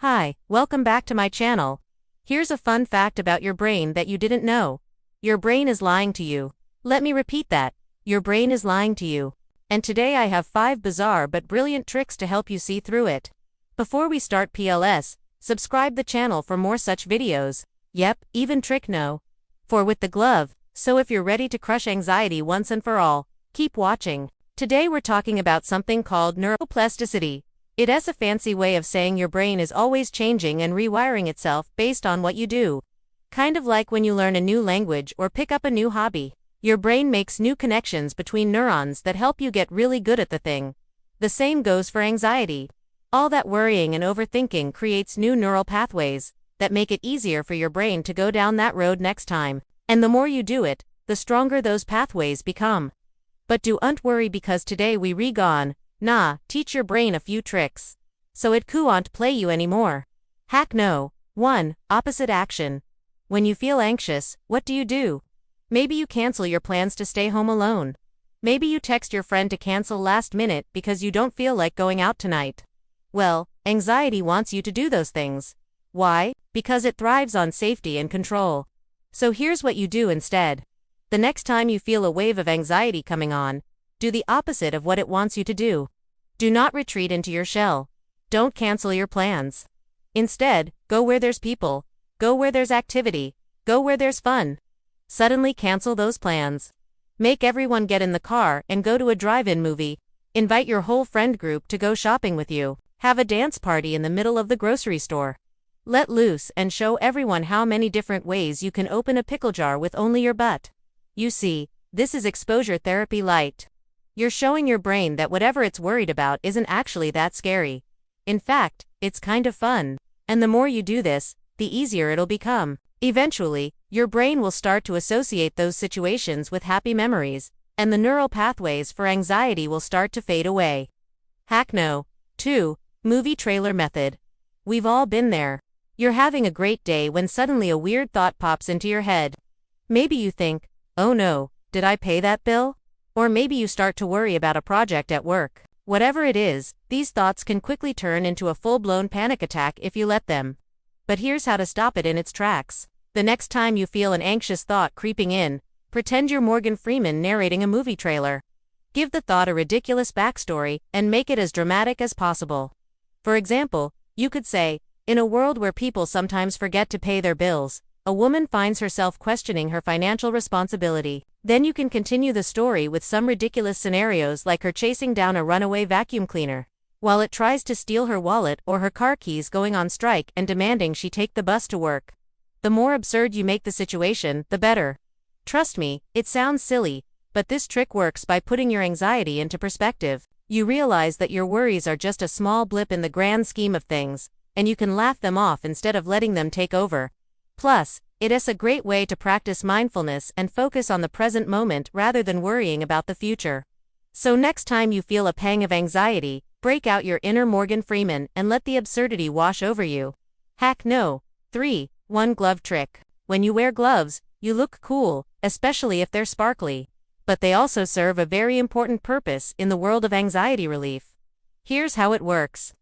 Hi, welcome back to my channel. Here's a fun fact about your brain that you didn't know. Your brain is lying to you. Let me repeat that. Your brain is lying to you. And today I have 5 bizarre but brilliant tricks to help you see through it. Before we start PLS, subscribe the channel for more such videos. Yep, even trick no. For with the glove, so if you're ready to crush anxiety once and for all, keep watching. Today we're talking about something called neuroplasticity. It's a fancy way of saying your brain is always changing and rewiring itself based on what you do. Kind of like when you learn a new language or pick up a new hobby. Your brain makes new connections between neurons that help you get really good at the thing. The same goes for anxiety. All that worrying and overthinking creates new neural pathways that make it easier for your brain to go down that road next time. And the more you do it, the stronger those pathways become. But don't worry, because today we teach your brain a few tricks. So it can't play you anymore. Hack no. 1. Opposite action. When you feel anxious, what do? Maybe you cancel your plans to stay home alone. Maybe you text your friend to cancel last minute because you don't feel like going out tonight. Well, anxiety wants you to do those things. Why? Because it thrives on safety and control. So here's what you do instead. The next time you feel a wave of anxiety coming on, do the opposite of what it wants you to do. Do not retreat into your shell. Don't cancel your plans. Instead, go where there's people. Go where there's activity. Go where there's fun. Suddenly cancel those plans. Make everyone get in the car and go to a drive-in movie. Invite your whole friend group to go shopping with you. Have a dance party in the middle of the grocery store. Let loose and show everyone how many different ways you can open a pickle jar with only your butt. You see, this is exposure therapy light. You're showing your brain that whatever it's worried about isn't actually that scary. In fact, it's kind of fun. And the more you do this, the easier it'll become. Eventually, your brain will start to associate those situations with happy memories, and the neural pathways for anxiety will start to fade away. Hack no. 2. Movie trailer method. We've all been there. You're having a great day when suddenly a weird thought pops into your head. Maybe you think, oh no, did I pay that bill? Or maybe you start to worry about a project at work. Whatever it is, these thoughts can quickly turn into a full-blown panic attack if you let them. But here's how to stop it in its tracks. The next time you feel an anxious thought creeping in, pretend you're Morgan Freeman narrating a movie trailer. Give the thought a ridiculous backstory and make it as dramatic as possible. For example, you could say, in a world where people sometimes forget to pay their bills, a woman finds herself questioning her financial responsibility. Then you can continue the story with some ridiculous scenarios like her chasing down a runaway vacuum cleaner, while it tries to steal her wallet, or her car keys going on strike and demanding she take the bus to work. The more absurd you make the situation, the better. Trust me, it sounds silly, but this trick works by putting your anxiety into perspective. You realize that your worries are just a small blip in the grand scheme of things, and you can laugh them off instead of letting them take over. Plus, it's a great way to practice mindfulness and focus on the present moment rather than worrying about the future. So next time you feel a pang of anxiety, break out your inner Morgan Freeman and let the absurdity wash over you. Hack no. 3. 1 glove trick. When you wear gloves, you look cool, especially if they're sparkly. But they also serve a very important purpose in the world of anxiety relief. Here's how it works.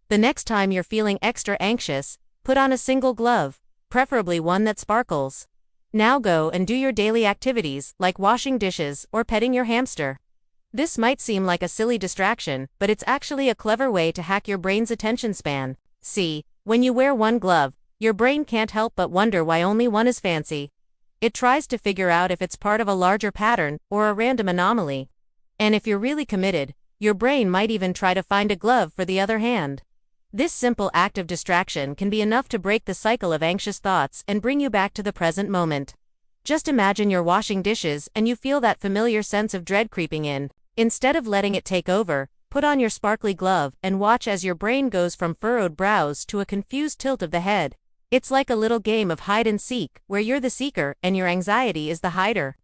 The next time you're feeling extra anxious, put on a single glove, preferably one that sparkles. Now go and do your daily activities like washing dishes or petting your hamster. This might seem like a silly distraction, but it's actually a clever way to hack your brain's attention span. See, when you wear one glove, your brain can't help but wonder why only one is fancy. It tries to figure out if it's part of a larger pattern or a random anomaly. And if you're really committed, your brain might even try to find a glove for the other hand. This simple act of distraction can be enough to break the cycle of anxious thoughts and bring you back to the present moment. Just imagine you're washing dishes and you feel that familiar sense of dread creeping in. Instead of letting it take over, put on your sparkly glove and watch as your brain goes from furrowed brows to a confused tilt of the head. It's like a little game of hide and seek, where you're the seeker and your anxiety is the hider.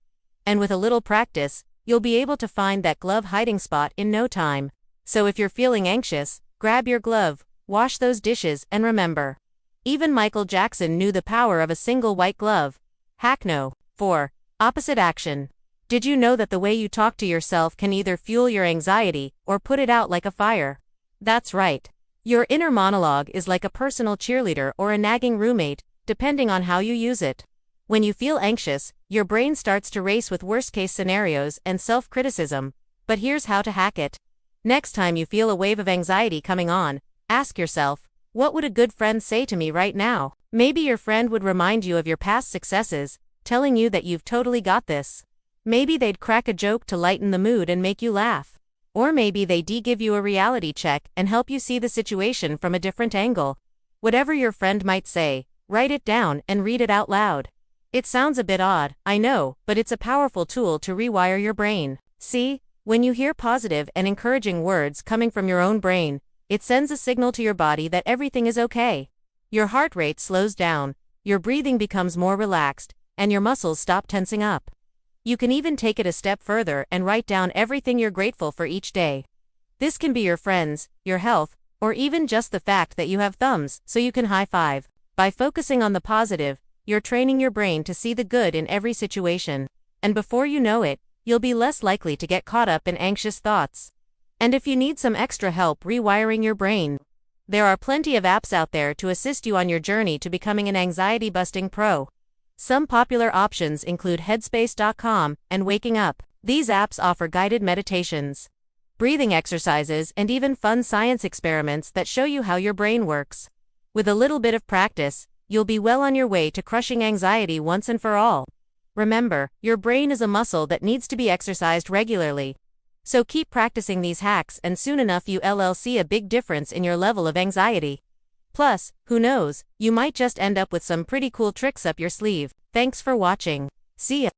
And with a little practice, you'll be able to find that glove hiding spot in no time. So if you're feeling anxious, grab your glove, wash those dishes, and remember, even Michael Jackson knew the power of a single white glove. Hack no. 4. Opposite action. Did you know that the way you talk to yourself can either fuel your anxiety or put it out like a fire? That's right. Your inner monologue is like a personal cheerleader or a nagging roommate, depending on how you use it. When you feel anxious, your brain starts to race with worst-case scenarios and self-criticism. But here's how to hack it. Next time you feel a wave of anxiety coming on, ask yourself, what would a good friend say to me right now? Maybe your friend would remind you of your past successes, telling you that you've totally got this. Maybe they'd crack a joke to lighten the mood and make you laugh. Or maybe they'd give you a reality check and help you see the situation from a different angle. Whatever your friend might say, write it down and read it out loud. It sounds a bit odd, I know, but it's a powerful tool to rewire your brain. See, when you hear positive and encouraging words coming from your own brain, it sends a signal to your body that everything is okay. Your heart rate slows down, your breathing becomes more relaxed, and your muscles stop tensing up. You can even take it a step further and write down everything you're grateful for each day. This can be your friends, your health, or even just the fact that you have thumbs so you can high five. By focusing on the positive, you're training your brain to see the good in every situation. And before you know it, you'll be less likely to get caught up in anxious thoughts. And if you need some extra help rewiring your brain, there are plenty of apps out there to assist you on your journey to becoming an anxiety-busting pro. Some popular options include Headspace.com and Waking Up. These apps offer guided meditations, breathing exercises, and even fun science experiments that show you how your brain works. With a little bit of practice, you'll be well on your way to crushing anxiety once and for all. Remember, your brain is a muscle that needs to be exercised regularly. So keep practicing these hacks and soon enough you'll see a big difference in your level of anxiety. Plus, who knows, you might just end up with some pretty cool tricks up your sleeve. Thanks for watching. See ya.